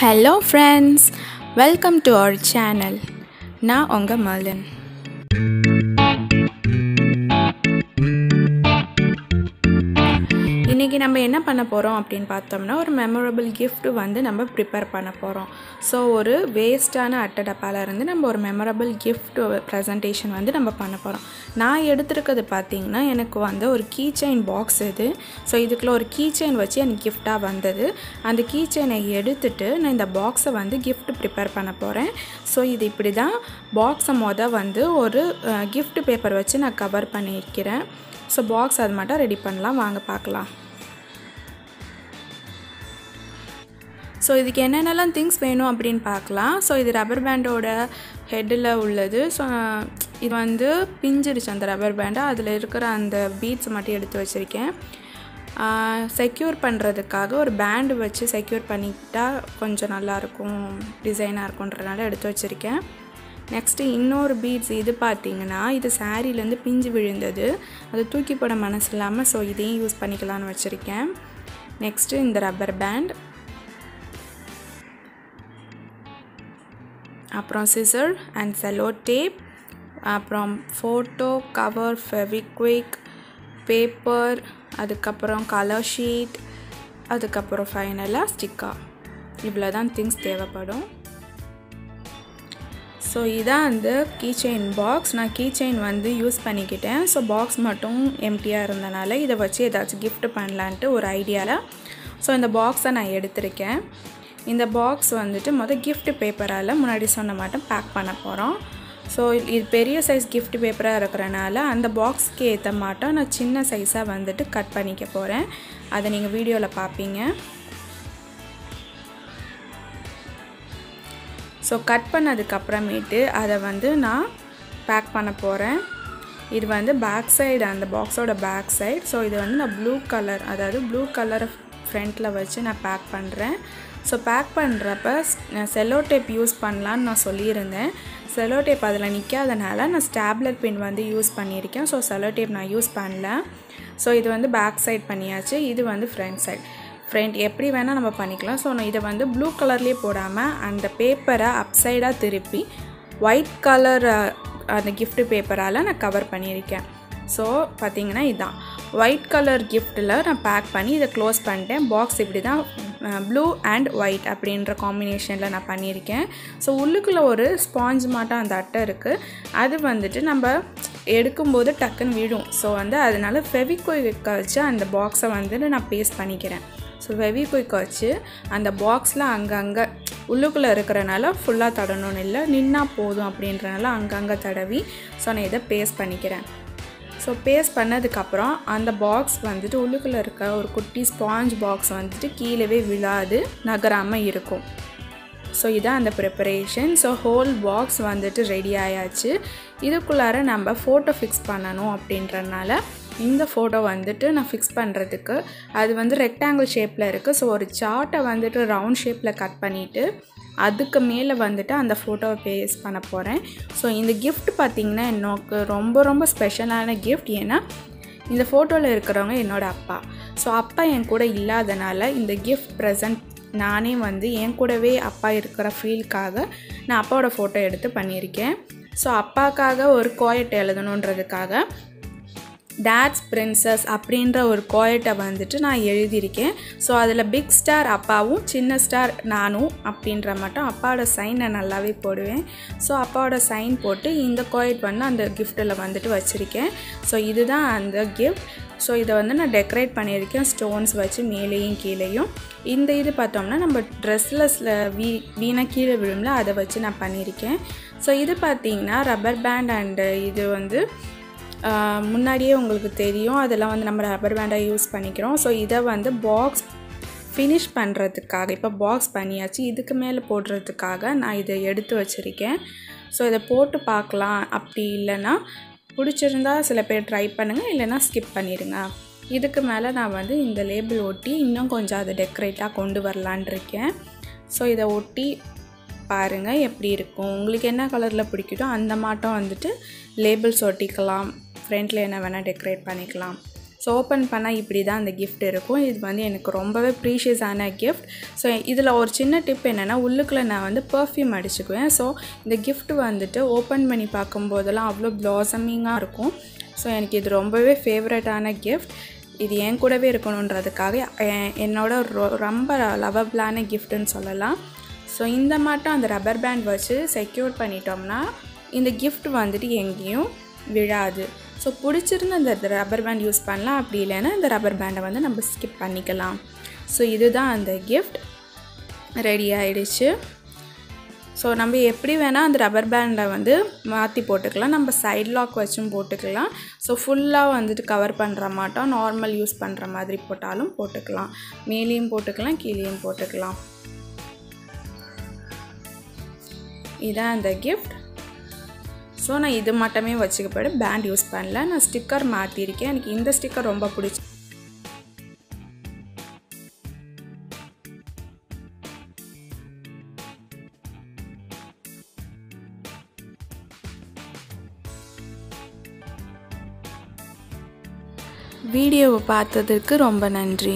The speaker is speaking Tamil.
Hello friends, welcome to our channel. நான் உங்க மலன். இன்றைக்கி நம்ம என்ன பண்ண போகிறோம் அப்படின்னு பார்த்தோம்னா ஒரு மெமரபிள் gift வந்து நம்ம ப்ரிப்பேர் பண்ண போகிறோம். ஸோ ஒரு வேஸ்ட்டான அட்டை டப்பாவில் இருந்து நம்ம ஒரு மெமரபிள் gift ப்ரெசன்டேஷன் வந்து நம்ம பண்ண போகிறோம். நான் எடுத்துருக்கிறது பார்த்திங்கன்னா எனக்கு வந்து ஒரு கீ செயின் பாக்ஸ் இது. ஸோ இதுக்குள்ள ஒரு கீ செயின் வச்சு எனக்கு கிஃப்டாக வந்தது. அந்த கீ செயினை எடுத்துட்டு நான் இந்த பாக்ஸை வந்து gift ப்ரிப்பேர் பண்ண போகிறேன். ஸோ இது இப்படி தான் பாக்ஸை வந்து ஒரு gift பேப்பர் வச்சு நான் கவர் பண்ணியிருக்கிறேன். ஸோ பாக்ஸ் அது மட்டும் ரெடி பண்ணலாம், வாங்க பார்க்கலாம். ஸோ இதுக்கு என்னென்னலாம் திங்ஸ் வேணும் அப்படின்னு பார்க்கலாம். ஸோ இது ரப்பர் பேண்டோட ஹெட்டில் உள்ளது. ஸோ இது வந்து பிஞ்சிடுச்சு அந்த ரப்பர் பேண்டை, அதில் இருக்கிற அந்த பீட்ஸ் மட்டும் எடுத்து வச்சுருக்கேன். செக்யூர் பண்ணுறதுக்காக ஒரு பேண்டு வச்சு செக்யூர் பண்ணிக்கிட்டால் கொஞ்சம் நல்லாயிருக்கும், டிசைனாக இருக்குன்றதுனால எடுத்து வச்சுருக்கேன். நெக்ஸ்ட்டு இன்னொரு பீட்ஸ் இது பார்த்திங்கன்னா இது சாரீலேருந்து பிஞ்சு விழுந்தது, அது தூக்கி போட மனசு இல்லாமல் ஸோ இதையும் யூஸ் பண்ணிக்கலான்னு வச்சுருக்கேன். நெக்ஸ்ட்டு இந்த ரப்பர் பேண்ட், அப்புறம் சிசர் அண்ட் செல்லோ டேப், அப்புறம் ஃபோட்டோ கவர், ஃபெவிக்விக், பேப்பர், அதுக்கப்புறம் கலர் ஷீட், அதுக்கப்புறம் ஃபைனலாக ஸ்டிக்கர். இவ்வளோ தான் திங்ஸ் தேவைப்படும். ஸோ இதான் அந்த கீ செயின் பாக்ஸ். நான் கீ செயின் வந்து யூஸ் பண்ணிக்கிட்டேன். ஸோ பாக்ஸ் மட்டும் எம்டியாக இருந்தனால இதை வச்சு ஏதாச்சும் கிஃப்ட் பண்ணலான்ட்டு ஒரு ஐடியாவில் ஸோ இந்த பாக்ஸை நான் எடுத்திருக்கேன். இந்த பாக்ஸ் வந்துட்டு கிஃப்ட் பேப்பரால் முன்னாடி சொன்ன மாட்டோம் பேக் பண்ண போகிறோம். ஸோ இது பெரிய சைஸ் கிஃப்ட் பேப்பராக இருக்கிறனால அந்த பாக்ஸ்க்கு ஏற்ற மாட்டோம் நான் சின்ன சைஸாக வந்துட்டு கட் பண்ணிக்க போகிறேன். அதை நீங்கள் வீடியோவில் பார்ப்பீங்க. ஸோ கட் பண்ணதுக்கப்புறமேட்டு அதை வந்து நான் பேக் பண்ண போகிறேன். இது வந்து பேக் சைடு, அந்த பாக்ஸோட பேக் சைடு. ஸோ இது வந்து நான் ப்ளூ கலர், அதாவது ப்ளூ கலரை ஃப்ரண்ட்டில் வச்சு நான் பேக் பண்ணுறேன். ஸோ பேக் பண்ணுறப்ப நான் செல்லோ டேப் யூஸ் பண்ணலான்னு நான் சொல்லியிருந்தேன். செல்லோ டேப் அதில் நிற்காதனால நான் ஸ்டாப்லர் பின் வந்து யூஸ் பண்ணியிருக்கேன். ஸோ செல்லோ டேப் நான் யூஸ் பண்ணல. ஸோ இது வந்து பேக் சைடு பண்ணியாச்சு. இது வந்து ஃப்ரண்ட் சைடு. ஃப்ரண்ட் எப்படி வேணால் நம்ம பண்ணிக்கலாம். ஸோ நான் இதை வந்து ப்ளூ கலர்லேயே போடாமல் அந்த பேப்பரை அப்சைடாக திருப்பி ஒயிட் கலர் அந்த கிஃப்ட் பேப்பரால் நான் கவர் பண்ணியிருக்கேன். ஸோ பார்த்திங்கன்னா இதுதான் ஒயிட் கலர் கிஃப்ட்டில் நான் பேக் பண்ணி இதை க்ளோஸ் பண்ணிட்டேன். பாக்ஸ் இப்படி தான் ப்ளூ அண்ட் ஒயிட் அப்படின்ற காம்பினேஷனில் நான் பண்ணியிருக்கேன். ஸோ உள்ளுக்குள்ளே ஒரு ஸ்பாஞ்ச் மாட்டம் அந்த அட்டை இருக்குது, அது வந்துட்டு நம்ம எடுக்கும்போது டக்குன்னு விடும். ஸோ வந்து அதனால் ஃபெவிக்விக் வச்சு அந்த பாக்ஸை வந்துட்டு நான் பேஸ்ட் பண்ணிக்கிறேன். ஸோ ஃபெவிக்விக் வச்சு அந்த பாக்ஸில் அங்கங்கே உள்ளுக்குள்ளே இருக்கிறனால ஃபுல்லாக தடணும்னு இல்லை, நின்னா போதும் அப்படின்றனால அங்கங்கே தடவி ஸோ நான் இதை பேஸ்ட் பண்ணிக்கிறேன். ஸோ பேஸ்ட் பண்ணதுக்கப்புறம் அந்த பாக்ஸ் வந்துட்டு உள்ளுக்குள்ளே இருக்க ஒரு குட்டி ஸ்பாஞ்ச் பாக்ஸ் வந்துட்டு கீழவே விழாது, நகராமல் இருக்கும். ஸோ இதான் அந்த ப்ரிப்பரேஷன். ஸோ ஹோல் பாக்ஸ் வந்துட்டு ரெடி ஆயாச்சு. இதுக்குள்ளார நம்ம ஃபோட்டோ ஃபிக்ஸ் பண்ணணும் அப்படின்றனால இந்த ஃபோட்டோ வந்துட்டு நான் ஃபிக்ஸ் பண்ணுறதுக்கு அது வந்து ரெக்டாங்கிள் ஷேப்பில் இருக்குது. ஸோ ஒரு சார்ட்டை வந்துட்டு ரவுண்ட் ஷேப்பில் கட் பண்ணிவிட்டு அதுக்கு மேலே வந்துட்டு அந்த ஃபோட்டோவை பேஸ்ட் பண்ண போகிறேன். ஸோ இந்த கிஃப்ட் பார்த்திங்கன்னா எனக்கு ரொம்ப ரொம்ப ஸ்பெஷலான கிஃப்ட். ஏன்னா இந்த ஃபோட்டோவில் இருக்கிறவங்க என்னோடய அப்பா. ஸோ அப்பா என் கூட இல்லாதனால இந்த கிஃப்ட் ப்ரெசன்ட் நானே வந்து என் கூடவே அப்பா இருக்கிற ஃபீல்க்காக நான் அப்பாவோட ஃபோட்டோ எடுத்து பண்ணியிருக்கேன். ஸோ அப்பாக்காக ஒரு கோயட் எழுதணுன்றதுக்காக டேட்ஸ் பிரின்சஸ் அப்படின்ற ஒரு கோயட்டை வந்துட்டு நான் எழுதியிருக்கேன். ஸோ அதில் பிக் ஸ்டார் அப்பாவும் சின்ன ஸ்டார் நானும் அப்படின்ற மட்டும் அப்பாவோட சைன் நான் நல்லாவே போடுவேன். ஸோ அப்பாவோட சைன் போட்டு இந்த கோயட் வந்து அந்த கிஃப்ட்டில் வந்துட்டு வச்சுருக்கேன். ஸோ இதுதான் அந்த கிஃப்ட். ஸோ இதை வந்து நான் டெக்கரேட் பண்ணியிருக்கேன் ஸ்டோன்ஸ் வச்சு மேலேயும் கீழேயும். இந்த இது பார்த்தோம்னா நம்ம ட்ரெஸ்லஸில் வீணாக கீழே விழும்ல, அதை வச்சு நான் பண்ணியிருக்கேன். ஸோ இது பார்த்திங்கன்னா ரப்பர் பேண்ட் அண்டு இது வந்து முன்னாடியே உங்களுக்கு தெரியும், அதெல்லாம் வந்து நம்ம ரப்பர் பேண்டாக யூஸ் பண்ணிக்கிறோம். ஸோ இதை வந்து பாக்ஸ் ஃபினிஷ் பண்ணுறதுக்காக இப்போ பாக்ஸ் பண்ணியாச்சு, இதுக்கு மேலே போடுறதுக்காக நான் இதை எடுத்து வச்சுருக்கேன். ஸோ இதை போட்டு பார்க்கலாம், அப்படி இல்லைன்னா பிடிச்சிருந்தா சில பேர் ட்ரை பண்ணுங்கள், இல்லைன்னா ஸ்கிப் பண்ணிடுங்க. இதுக்கு மேலே நான் வந்து இந்த லேபிள் ஒட்டி இன்னும் கொஞ்சம் அதை டெக்கரேட்டாக கொண்டு வரலான் இருக்கேன். ஸோ இதை ஒட்டி பாருங்கள் எப்படி இருக்கும். உங்களுக்கு என்ன கலரில் பிடிக்குதோ அந்த மாட்டம் வந்துட்டு லேபிள்ஸ் ஒட்டிக்கலாம், ஃப்ரண்ட்டில் என்ன வேணால் டெக்கரேட் பண்ணிக்கலாம். ஸோ ஓப்பன் பண்ணால் இப்படி தான் அந்த கிஃப்ட் இருக்கும். இது வந்து எனக்கு ரொம்பவே ப்ரீஷியஸான கிஃப்ட். ஸோ இதில் ஒரு சின்ன டிப் என்னென்னா, உள்ளுக்குள்ளே நான் வந்து பர்ஃப்யூம் அடிச்சுக்குவேன். ஸோ இந்த கிஃப்ட் வந்துட்டு ஓப்பன் பண்ணி பார்க்கும்போதெல்லாம் அவ்வளோ ப்ளாசமிங்காக இருக்கும். ஸோ எனக்கு இது ரொம்பவே ஃபேவரட்டான கிஃப்ட். இது என் கூடவே இருக்கணுன்றதுக்காக என்னோட ரொம்ப லவபிளான கிஃப்ட்டுன்னு சொல்லலாம். ஸோ இந்த மாட்டம் அந்த ரப்பர் பேண்ட் வச்சு செக்யூர் பண்ணிட்டோம்னா இந்த கிஃப்ட் வந்துட்டு எங்கேயும் விழாது. ஸோ பிடிச்சிருந்து அந்த ரப்பர் பேண்ட் யூஸ் பண்ணலாம். அப்படி இல்லைன்னா இந்த ரப்பர் பேண்டை வந்து நம்ம ஸ்கிப் பண்ணிக்கலாம். ஸோ இதுதான் அந்த கிஃப்ட் ரெடி ஆகிடுச்சு. ஸோ நம்ம எப்படி வேணால் அந்த ரப்பர் பேண்டை வந்து மாற்றி போட்டுக்கலாம். நம்ம சைட் லாக் வச்சும் போட்டுக்கலாம். ஸோ ஃபுல்லாக வந்துட்டு கவர் பண்ணுற மாட்டோம், நார்மல் யூஸ் பண்ணுற மாதிரி போட்டாலும் போட்டுக்கலாம். மேலேயும் போட்டுக்கலாம், கீழேயும் போட்டுக்கலாம். இதான் அந்த கிஃப்ட். ஸோ நான் இது மட்டுமே வச்சுக்கப்பட்டு பேண்ட் யூஸ் பண்ணல. நான் ஸ்டிக்கர் மாற்றிருக்கேன். எனக்கு இந்த ஸ்டிக்கர் ரொம்ப பிடிச்சி. வீடியோவை பார்த்ததுக்கு ரொம்ப நன்றி.